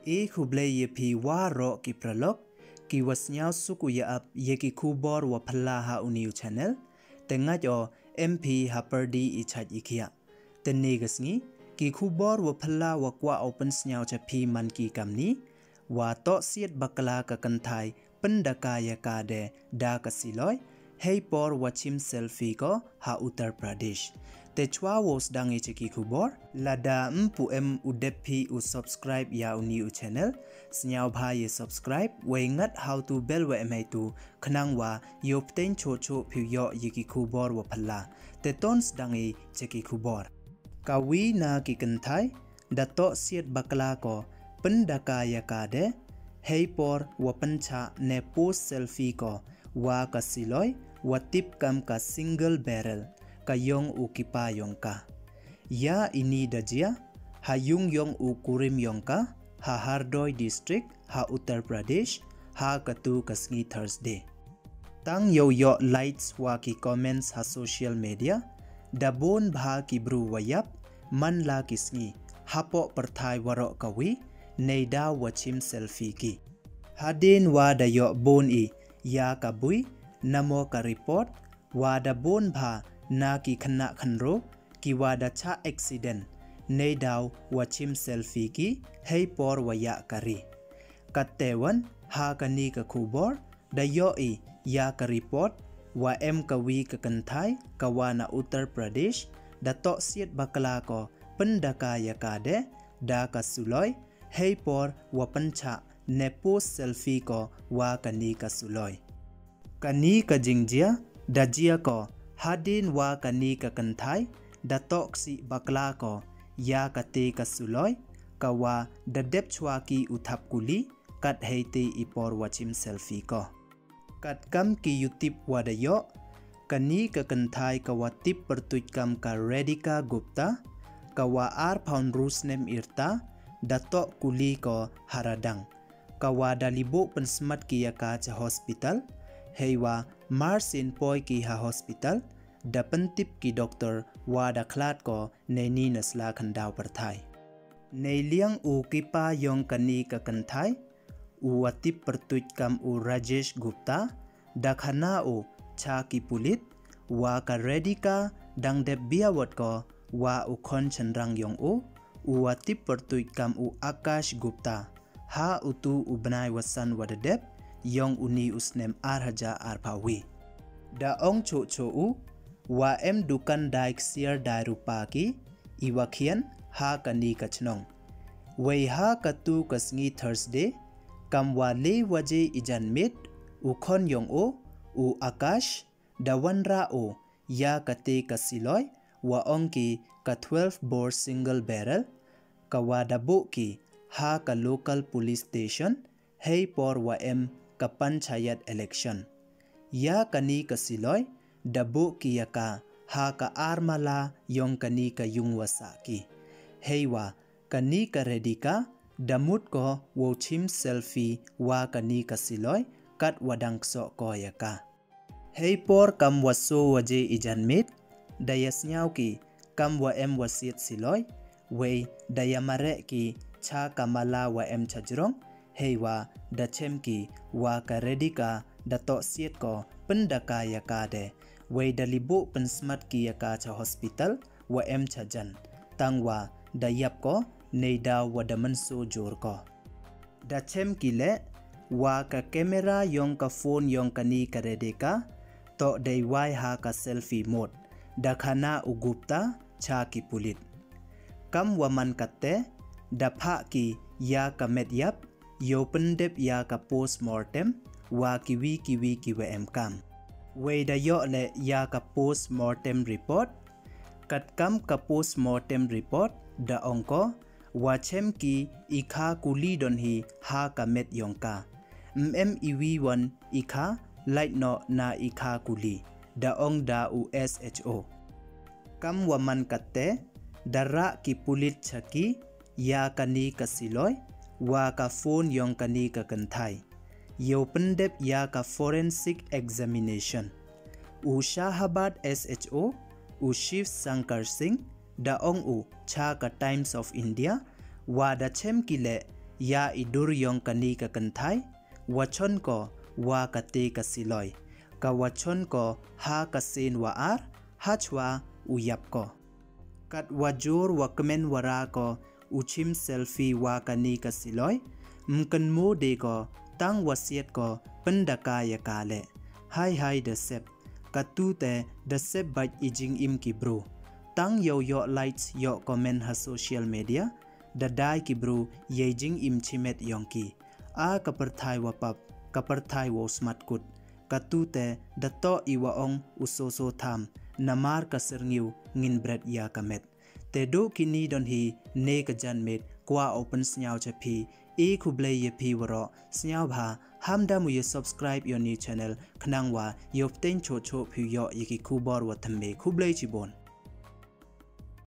E kuble ye pi waro ki pralok ki wasnyao suku ya ap ye ki kubor wa phala ha uniu channel tenga jo MP haperdi I chat ikia tenegasngi ki kubor wa phala wa kwa open snyao cha pi man ki kamni wa to siet bakala ka kanthai pendaka ya kade da kasiloi hey por wachim selfie ko ha Uttar Pradesh te chwa wos dangi cheki kubor lada mpu udepi u subscribe ya uni u channel snyao bha ye subscribe we ngat how to bell we mai tu khnang wa yopten cho cho phu yo yiki kubor wa phalla te tons dangi cheki kubor kawi na ki kanthai dato siet bakla ko pendaka ya kade hey por wa pancha ne post selfie ko wa kasiloi wa tip kam ka single barrel kayong ukipa yongka ya ini dajia hayung yong ukurim yongka ha Hardoi district ha Uttar Pradesh ha katu kasngi Thursday tang yo lights wa ki comments ha social media dabon bha ki bru wayap man la kisngi hapo perthai waro kawi neida wachim selfie ki hadin wa da yo bon I ya kabui namo ka report wa da bon bha na ki khana khanro ki wada cha accident nei daw wachim selfie ki hey por waya kari katewan ha kani ka khubor da yo I ya ka report wa ka wi ka kanthai kawana Uttar Pradesh da to siet bakala ko pendaka ya kade da ka suloi hey por wa pancha ne post selfie ko wa kani ka suloi kani ka jingjia dajia ko hadin wa kani ka kanthai da toksi bakla ko ya kate ka suloi kawa da dep chwa ki uthap kuli kat heite ipor wachim selfie ko kat kam ki YouTube wadayo kani ka kanthai kawa tip pertuj kam ka Radhika Gupta kawa ar pound rusnem irta da to kuli ko haradang kawa dalibo pensmat ki ya ka cha hospital heiwa marsin poi ki ha hospital da pentip ki doctor wa da klat ko nei nasla khandau perthai nei liang u kipa yong kani ka kanthai u watip pertuj kam u Rajesh Gupta da khana u cha ki pulit wa ka Radhika dang de biawat ko wa u khon chanrang yong u watip pertuj kam u Akash Gupta ha utu u banai wasan wadadep yong uni usnem arhaja arpawi da ong cho cho u wa dukan daik siar dai rupa ki iwakhian ha kani kachnong wei ha katu kasngi Thursday kam wa le waje ijan mit u khon yong u Akash da wanra o ya kate kasiloi wa ong ki ka 12 bore single barrel kawa dabo ki ha ka local police station hey por wa ka panchayat election ya kani kasiloi dabo ki yaka ha ka armala yong kani ka yung wasaki heiwa kani ka Radhika damut ko wochim selfie wa kani kasiloi kat wadang so ko yaka hey por kam waso waje ijanmit dayasnyau ki kam wa wasit siloi wei dayamare ki cha kamala wa chajrong heiwa da chemki wa ka Radhika da to siet ko pendaka yaka de wei dalibo pensmat ki yaka cha hospital wa chajan tangwa da yap ko neida wa da manso jor ko da chemki le wa ka camera yong ka phone yong kani ka Radhika to dei wai ha ka selfie mode da khana u Gupta cha ki pulit kam wa man katte da pha ki ya ka medyap yo pendep ya ka postmortem wa kiwi ki we kam wei da yo le ya ka postmortem report kat kam ka postmortem report da ongko wa chem ki ikha kuli don hi ha ka met yongka iwi wan ikha light no na ikha kuli da ong da USHO kam wa man katte dara ki pulit chaki ya kani kasiloi wa ka phone yong kani ka kanthai yo pendep ya ka forensic examination u Shahabad SHO u Shiv Shankar Singh da ong u cha ka Times of India wa da chem kile ya idur yong kani ka kanthai wachon ko wa kate ka siloi ka wachon ko ha ka sen wa ar hachwa uyap ko kat wajur wa kemen wara ko uchim selfie wa kani ka siloi mkan mo de ko tang wasiat ko pendaka ya kale hai de sep katute de sep baj ijing im ki bro tang yo likes yo comment ha social media da dai ki bro yejing im chimet yongki a kaperthai wapap kaperthai wo smart kut katute da to iwa ong usoso tham namar kaserngiu ngin bread ya kamet te do kini don hi ne ka janmet kwa open snyao chapi e khuble ye phi waro snyao bha hamda mu ye subscribe your new channel khnangwa yopten cho phu yo yiki khubor wa thamme khuble chibon